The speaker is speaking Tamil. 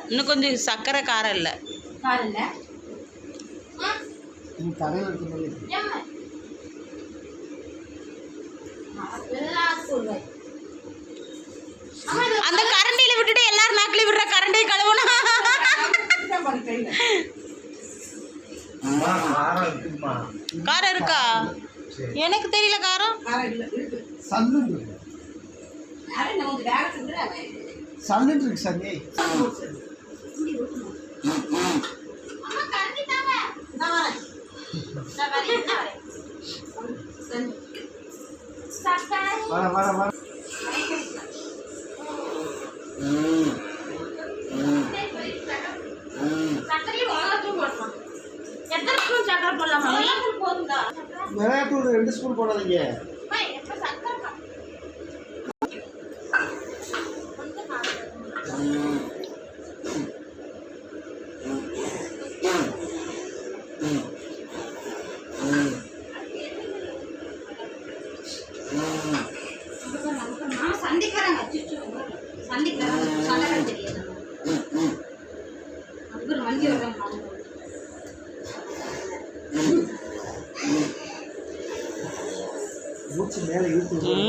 இன்னும் கொஞ்சம் சக்கரை காரம் இல்லை அந்த கரண்டியில விட்டுட்டு எல்லாரும் நாக்கில விடுற கரண்டி கழுவணும். காரம் இருக்கா? எனக்கு தெரியல காரம். மிளகாத்தூள் 2 ஸ்பூன் போடாதீங்க. மூச்சு மேலே இழுத்து